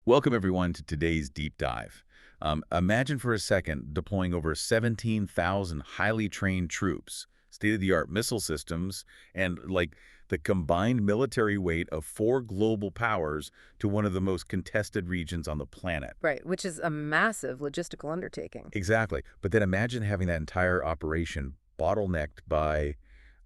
Welcome, everyone, to today's deep dive. Imagine for a second deploying over 17,000 highly trained troops, state-of-the-art missile systems, and the combined military weight of four global powers to one of the most contested regions on the planet. Right, which is a massive logistical undertaking. Exactly. But then imagine having that entire operation bottlenecked by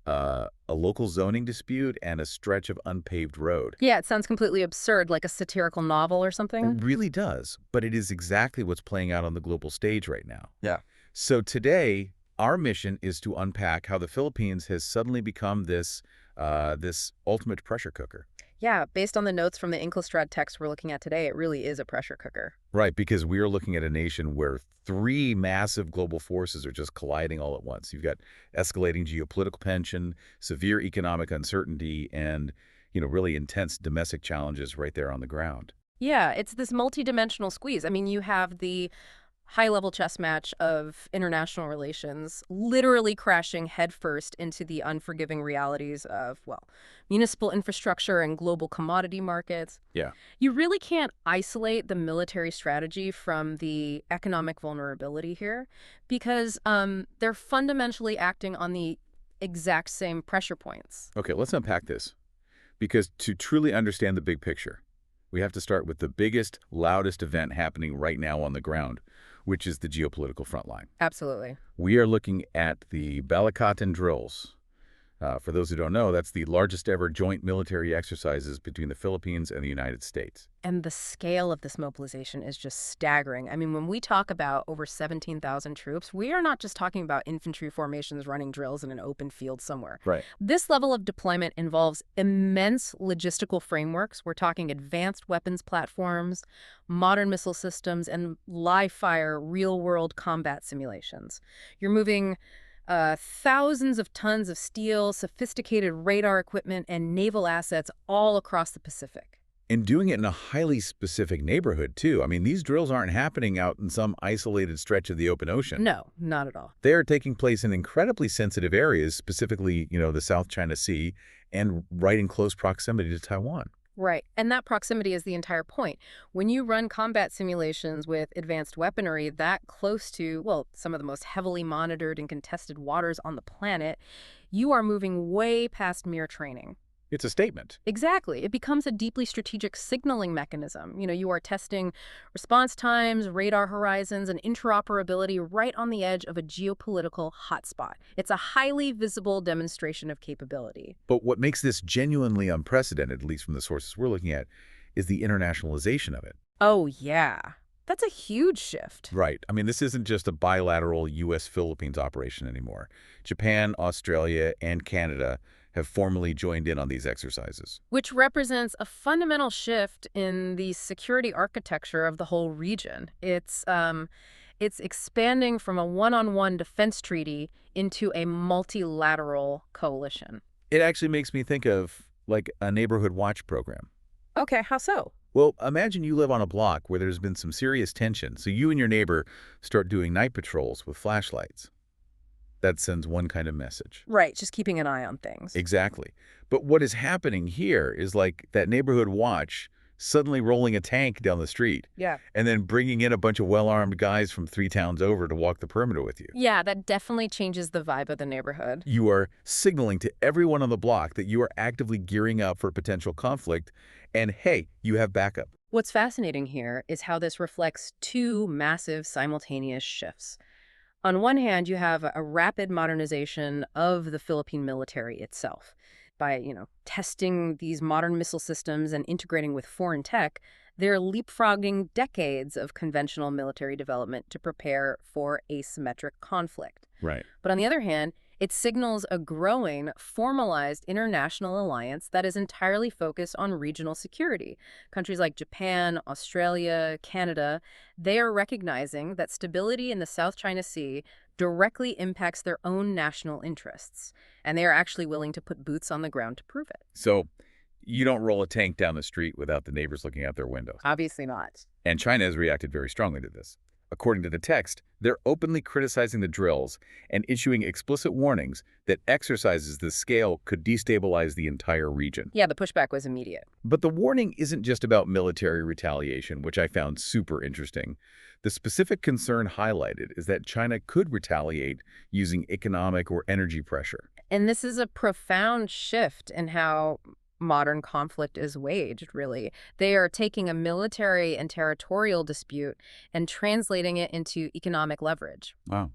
a local zoning dispute and a stretch of unpaved road. Yeah, it sounds completely absurd, like a satirical novel or something. It really does, but it is exactly what's playing out on the global stage right now. Yeah. So today, our mission is to unpack how the Philippines has suddenly become this ultimate pressure cooker. Yeah, based on the notes from the Inklastrad text we're looking at today, it really is a pressure cooker. Right, because we are looking at a nation where three massive global forces are just colliding all at once. You've got escalating geopolitical tension, severe economic uncertainty, and, really intense domestic challenges right there on the ground. Yeah, it's this multidimensional squeeze. I mean, you have the high-level chess match of international relations literally crashing headfirst into the unforgiving realities of, well, municipal infrastructure and global commodity markets. Yeah. You really can't isolate the military strategy from the economic vulnerability here because they're fundamentally acting on the exact same pressure points. Okay, let's unpack this. Because to truly understand the big picture, we have to start with the biggest, loudest event happening right now on the ground, which is the geopolitical front line. Absolutely. We are looking at the Balikatan drills. For those who don't know, that's the largest ever joint military exercises between the Philippines and the United States. And the scale of this mobilization is just staggering. I mean, when we talk about over 17,000 troops, we are not just talking about infantry formations running drills in an open field somewhere. Right. This level of deployment involves immense logistical frameworks. We're talking advanced weapons platforms, modern missile systems, and live-fire real-world combat simulations. You're moving thousands of tons of steel, sophisticated radar equipment, and naval assets all across the Pacific. And doing it in a highly specific neighborhood, too. I mean, these drills aren't happening out in some isolated stretch of the open ocean. No, not at all. They are taking place in incredibly sensitive areas, specifically, the South China Sea, and right in close proximity to Taiwan. Right. And that proximity is the entire point. When you run combat simulations with advanced weaponry that close to, well, some of the most heavily monitored and contested waters on the planet, you are moving way past mere training. It's a statement. Exactly. It becomes a deeply strategic signaling mechanism. You are testing response times, radar horizons, and interoperability right on the edge of a geopolitical hotspot. It's a highly visible demonstration of capability. But what makes this genuinely unprecedented, at least from the sources we're looking at, is the internationalization of it. Oh, yeah. That's a huge shift. Right. I mean, this isn't just a bilateral U.S.-Philippines operation anymore. Japan, Australia, and Canada have formally joined in on these exercises. Which represents a fundamental shift in the security architecture of the whole region. It's expanding from a one-on-one defense treaty into a multilateral coalition. It actually makes me think of, like, a neighborhood watch program. Okay, how so? Well, imagine you live on a block where there's been some serious tension, so you and your neighbor start doing night patrols with flashlights. That sends one kind of message. Right, just keeping an eye on things. Exactly. But what is happening here is like that neighborhood watch suddenly rolling a tank down the street. Yeah. And then bringing in a bunch of well-armed guys from 3 towns over to walk the perimeter with you. Yeah, that definitely changes the vibe of the neighborhood. You are signaling to everyone on the block that you are actively gearing up for potential conflict, and hey, you have backup. What's fascinating here is how this reflects two massive simultaneous shifts. On one hand, you have a rapid modernization of the Philippine military itself. By, testing these modern missile systems and integrating with foreign tech, they're leapfrogging decades of conventional military development to prepare for asymmetric conflict. Right. But on the other hand, it signals a growing, formalized international alliance that is entirely focused on regional security. Countries like Japan, Australia, Canada, they are recognizing that stability in the South China Sea directly impacts their own national interests, and they are actually willing to put boots on the ground to prove it. So you don't roll a tank down the street without the neighbors looking out their windows. Obviously not. And China has reacted very strongly to this. According to the text, they're openly criticizing the drills and issuing explicit warnings that exercises this scale could destabilize the entire region. Yeah, the pushback was immediate. But the warning isn't just about military retaliation, which I found super interesting. The specific concern highlighted is that China could retaliate using economic or energy pressure. And this is a profound shift in how modern conflict is waged, really. They are taking a military and territorial dispute and translating it into economic leverage. Wow.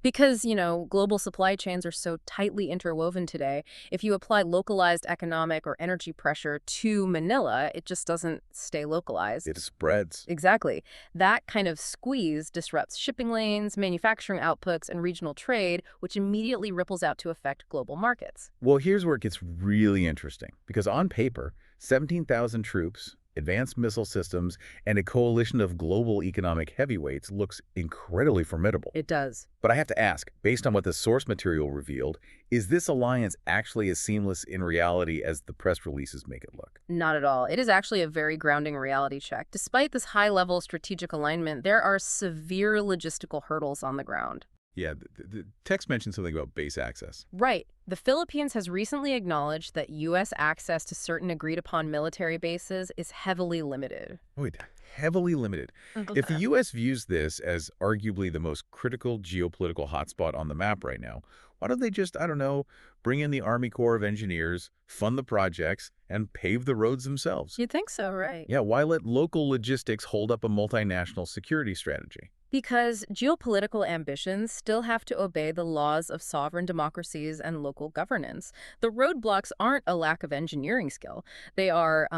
Because, global supply chains are so tightly interwoven today, if you apply localized economic or energy pressure to Manila, it just doesn't stay localized. It spreads. Exactly. That kind of squeeze disrupts shipping lanes, manufacturing outputs, and regional trade, which immediately ripples out to affect global markets. Well, here's where it gets really interesting, because on paper, 17,000 troops, advanced missile systems, and a coalition of global economic heavyweights looks incredibly formidable. It does. But I have to ask, based on what the source material revealed, is this alliance actually as seamless in reality as the press releases make it look? Not at all. It is actually a very grounding reality check. Despite this high-level strategic alignment, there are severe logistical hurdles on the ground. Yeah, the text mentioned something about base access. Right. The Philippines has recently acknowledged that U.S. access to certain agreed-upon military bases is heavily limited. Wait, heavily limited. If the U.S. views this as arguably the most critical geopolitical hotspot on the map right now, why don't they just, I don't know, bring in the Army Corps of Engineers, fund the projects, and pave the roads themselves? You'd think so, right? Yeah, why let local logistics hold up a multinational security strategy? Because geopolitical ambitions still have to obey the laws of sovereign democracies and local governance. The roadblocks aren't a lack of engineering skill. They are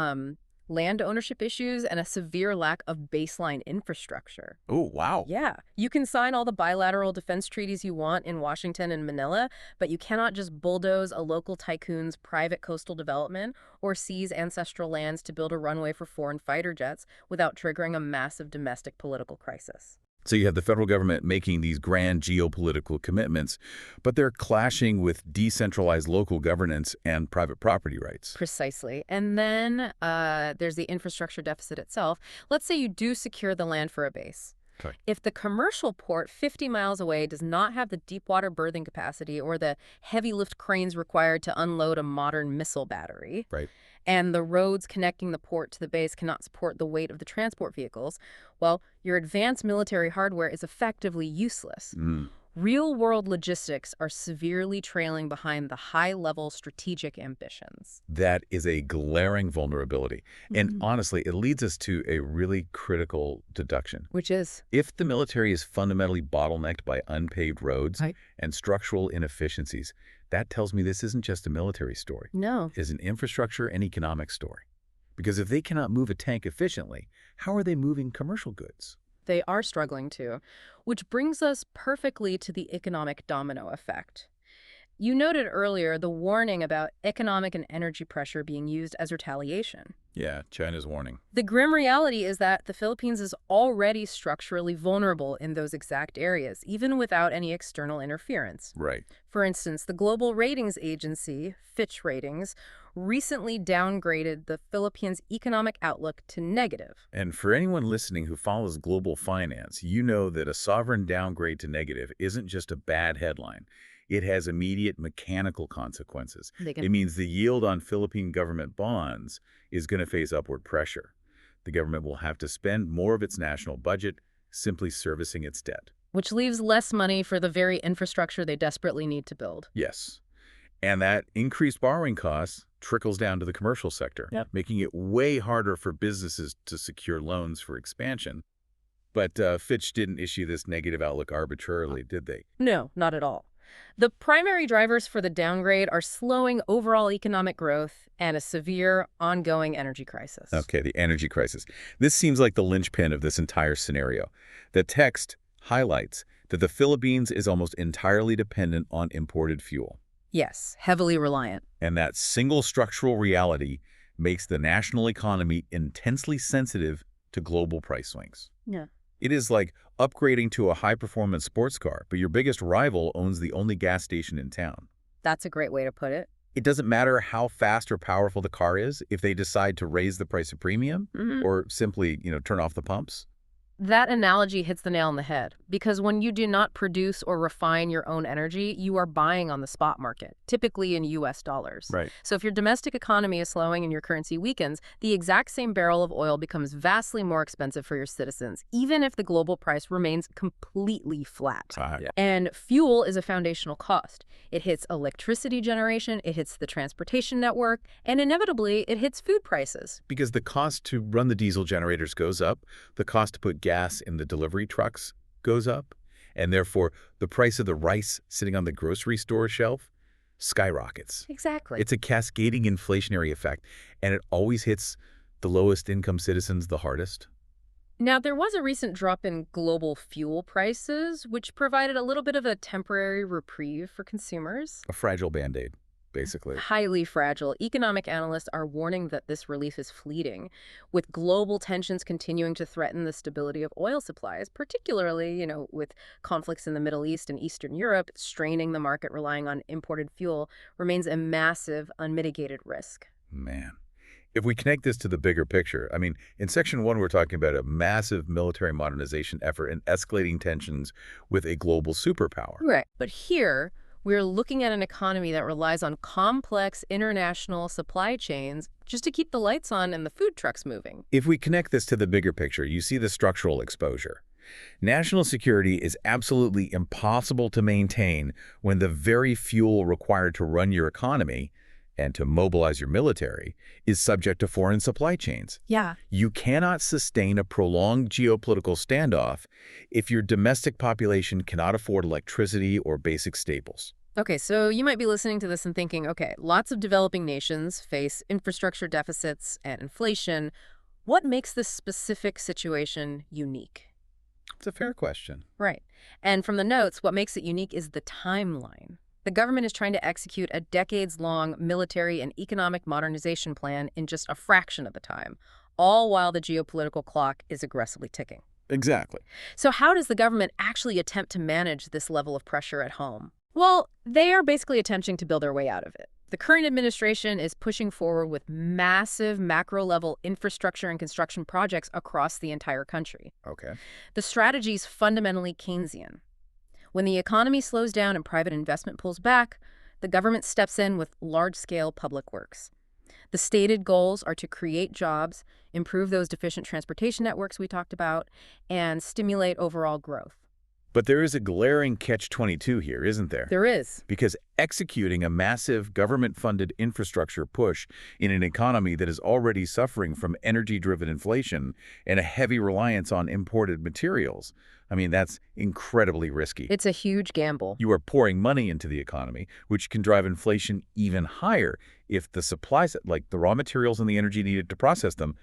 land ownership issues and a severe lack of baseline infrastructure. Oh, wow. Yeah, you can sign all the bilateral defense treaties you want in Washington and Manila, but you cannot just bulldoze a local tycoon's private coastal development or seize ancestral lands to build a runway for foreign fighter jets without triggering a massive domestic political crisis. So you have the federal government making these grand geopolitical commitments, but they're clashing with decentralized local governance and private property rights. Precisely. And then there's the infrastructure deficit itself. Let's say you do secure the land for a base. Okay. If the commercial port 50 miles away does not have the deep water berthing capacity or the heavy lift cranes required to unload a modern missile battery, Right. and the roads connecting the port to the base cannot support the weight of the transport vehicles, well, your advanced military hardware is effectively useless. Real-world logistics are severely trailing behind the high-level strategic ambitions. That is a glaring vulnerability. And honestly, it leads us to a really critical deduction. Which is? If the military is fundamentally bottlenecked by unpaved roads Right. and structural inefficiencies, that tells me this isn't just a military story. No. It is an infrastructure and economic story. Because if they cannot move a tank efficiently, how are they moving commercial goods? They are struggling to, which brings us perfectly to the economic domino effect. You noted earlier the warning about economic and energy pressure being used as retaliation. Yeah, China's warning. The grim reality is that the Philippines is already structurally vulnerable in those exact areas, even without any external interference. Right. For instance, the global ratings agency, Fitch Ratings, recently downgraded the Philippines' economic outlook to negative. And for anyone listening who follows global finance, you know that a sovereign downgrade to negative isn't just a bad headline. It has immediate mechanical consequences. It means the yield on Philippine government bonds is going to face upward pressure. The government will have to spend more of its national budget simply servicing its debt. Which leaves less money for the very infrastructure they desperately need to build. Yes. And that increased borrowing costs trickles down to the commercial sector, making it way harder for businesses to secure loans for expansion. But Fitch didn't issue this negative outlook arbitrarily, did they? No, not at all. The primary drivers for the downgrade are slowing overall economic growth and a severe, ongoing energy crisis. Okay, the energy crisis. This seems like the linchpin of this entire scenario. The text highlights that the Philippines is almost entirely dependent on imported fuel. Yes, heavily reliant. And that single structural reality makes the national economy intensely sensitive to global price swings. Yeah. It is like upgrading to a high-performance sports car, but your biggest rival owns the only gas station in town. That's a great way to put it. It doesn't matter how fast or powerful the car is if they decide to raise the price of premium or simply, turn off the pumps. That analogy hits the nail on the head because when you do not produce or refine your own energy, you are buying on the spot market, typically in US dollars. Right. So if your domestic economy is slowing and your currency weakens, the exact same barrel of oil becomes vastly more expensive for your citizens, even if the global price remains completely flat. Yeah. And fuel is a foundational cost. It hits electricity generation, it hits the transportation network, and inevitably it hits food prices. Because the cost to run the diesel generators goes up, the cost to put gas in the delivery trucks goes up, and therefore the price of the rice sitting on the grocery store shelf skyrockets. Exactly. It's a cascading inflationary effect, and it always hits the lowest income citizens the hardest. Now, there was a recent drop in global fuel prices, which provided a little bit of a temporary reprieve for consumers. A fragile Band-Aid, basically. Highly fragile. Economic analysts are warning that this relief is fleeting, with global tensions continuing to threaten the stability of oil supplies, particularly, with conflicts in the Middle East and Eastern Europe, straining the market relying on imported fuel remains a massive, unmitigated risk. Man. If we connect this to the bigger picture, I mean, in Section 1, we're talking about a massive military modernization effort and escalating tensions with a global superpower. Right. But here, we're looking at an economy that relies on complex international supply chains just to keep the lights on and the food trucks moving. If we connect this to the bigger picture, you see the structural exposure. National security is absolutely impossible to maintain when the very fuel required to run your economy and to mobilize your military is subject to foreign supply chains. Yeah. You cannot sustain a prolonged geopolitical standoff if your domestic population cannot afford electricity or basic staples. Okay, so you might be listening to this and thinking, okay, lots of developing nations face infrastructure deficits and inflation. What makes this specific situation unique? It's a fair question. Right. And from the notes, what makes it unique is the timeline. The government is trying to execute a decades-long military and economic modernization plan in just a fraction of the time, all while the geopolitical clock is aggressively ticking. Exactly. So how does the government actually attempt to manage this level of pressure at home? Well, they are basically attempting to build their way out of it. The current administration is pushing forward with massive macro-level infrastructure and construction projects across the entire country. Okay. The strategy is fundamentally Keynesian. When the economy slows down and private investment pulls back, the government steps in with large-scale public works. The stated goals are to create jobs, improve those deficient transportation networks we talked about, and stimulate overall growth. But there is a glaring catch-22 here, isn't there? There is. Because executing a massive government-funded infrastructure push in an economy that is already suffering from energy-driven inflation and a heavy reliance on imported materials, I mean, that's incredibly risky. It's a huge gamble. You are pouring money into the economy, which can drive inflation even higher if the supplies, like the raw materials and the energy needed to process them,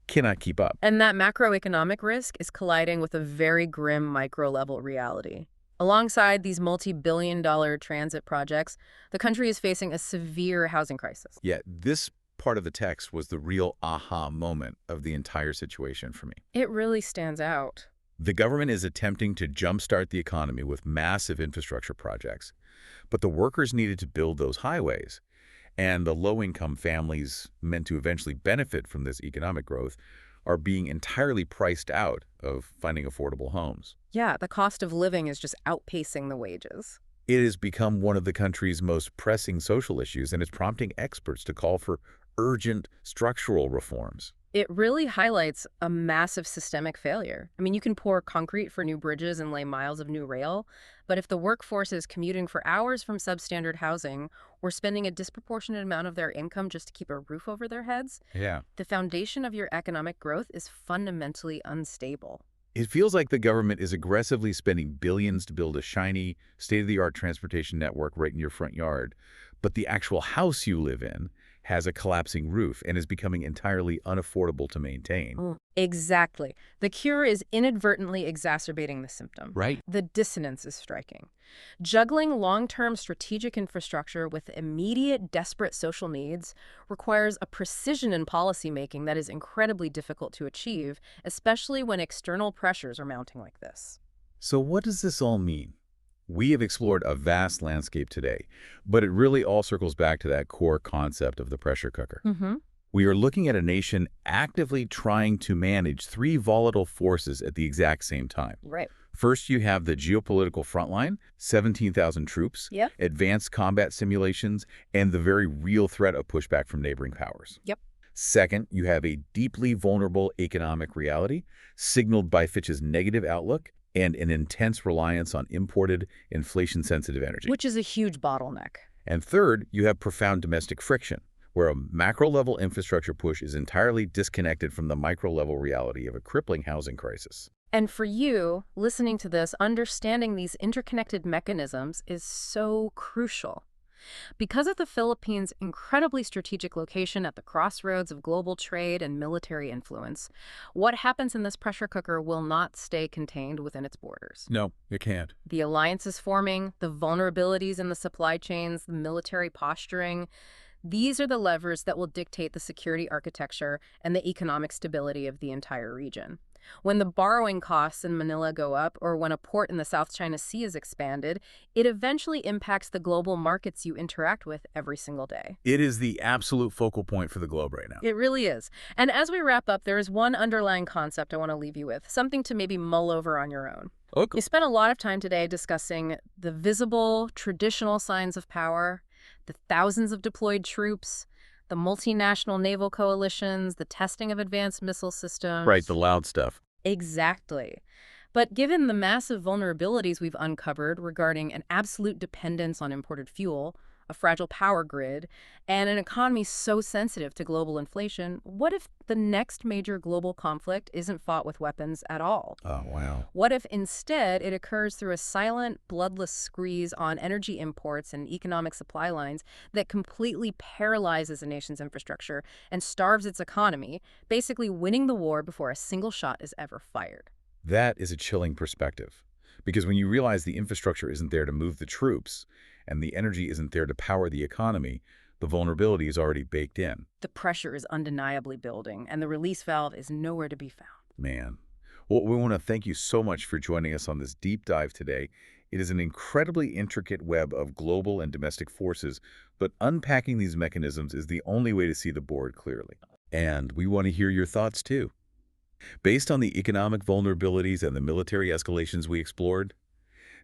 cannot keep up. And that macroeconomic risk is colliding with a very grim micro-level reality. Alongside these multi-billion-dollar transit projects, the country is facing a severe housing crisis. Yeah, this part of the text was the real aha moment of the entire situation for me. It really stands out. The government is attempting to jumpstart the economy with massive infrastructure projects, but the workers needed to build those highways. And the low-income families meant to eventually benefit from this economic growth are being entirely priced out of finding affordable homes. Yeah, the cost of living is just outpacing the wages. It has become one of the country's most pressing social issues, and it's prompting experts to call for urgent structural reforms. It really highlights a massive systemic failure. I mean, you can pour concrete for new bridges and lay miles of new rail, but if the workforce is commuting for hours from substandard housing or spending a disproportionate amount of their income just to keep a roof over their heads, the foundation of your economic growth is fundamentally unstable. It feels like the government is aggressively spending billions to build a shiny, state-of-the-art transportation network right in your front yard, but the actual house you live in has a collapsing roof and is becoming entirely unaffordable to maintain. Exactly. The cure is inadvertently exacerbating the symptom. Right. The dissonance is striking. Juggling long-term strategic infrastructure with immediate, desperate social needs requires a precision in policymaking that is incredibly difficult to achieve, especially when external pressures are mounting like this. So what does this all mean? We have explored a vast landscape today, but it really all circles back to that core concept of the pressure cooker. We are looking at a nation actively trying to manage three volatile forces at the exact same time. Right. First, you have the geopolitical frontline, 17,000 troops, Yep. advanced combat simulations, and the very real threat of pushback from neighboring powers. Yep. Second, you have a deeply vulnerable economic reality, signaled by Fitch's negative outlook and an intense reliance on imported, inflation-sensitive energy. Which is a huge bottleneck. And third, you have profound domestic friction, where a macro-level infrastructure push is entirely disconnected from the micro-level reality of a crippling housing crisis. And for you, listening to this, understanding these interconnected mechanisms is so crucial. Because of the Philippines' incredibly strategic location at the crossroads of global trade and military influence, what happens in this pressure cooker will not stay contained within its borders. No, it can't. The alliances forming, the vulnerabilities in the supply chains, the military posturing, these are the levers that will dictate the security architecture and the economic stability of the entire region. When the borrowing costs in Manila go up, or when a port in the South China Sea is expanded, it eventually impacts the global markets you interact with every single day. It is the absolute focal point for the globe right now. It really is. And as we wrap up, there is one underlying concept I want to leave you with, something to maybe mull over on your own. Okay. We spent a lot of time today discussing the visible, traditional signs of power, the thousands of deployed troops, the multinational naval coalitions, the testing of advanced missile systems. Right, the loud stuff. Exactly. But given the massive vulnerabilities we've uncovered regarding an absolute dependence on imported fuel, a fragile power grid, and an economy so sensitive to global inflation, what if the next major global conflict isn't fought with weapons at all? Oh, wow. What if instead it occurs through a silent, bloodless squeeze on energy imports and economic supply lines that completely paralyzes a nation's infrastructure and starves its economy, basically winning the war before a single shot is ever fired? That is a chilling perspective. Because when you realize the infrastructure isn't there to move the troops, and the energy isn't there to power the economy, the vulnerability is already baked in. The pressure is undeniably building, and the release valve is nowhere to be found. Man. Well, we want to thank you so much for joining us on this deep dive today. It is an incredibly intricate web of global and domestic forces, but unpacking these mechanisms is the only way to see the board clearly. And we want to hear your thoughts too. Based on the economic vulnerabilities and the military escalations we explored,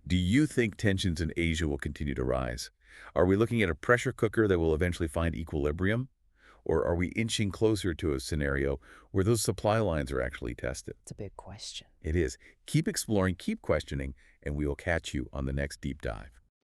do you think tensions in Asia will continue to rise? Are we looking at a pressure cooker that will eventually find equilibrium? Or are we inching closer to a scenario where those supply lines are actually tested? It's a big question. It is. Keep exploring, keep questioning, and we will catch you on the next deep dive.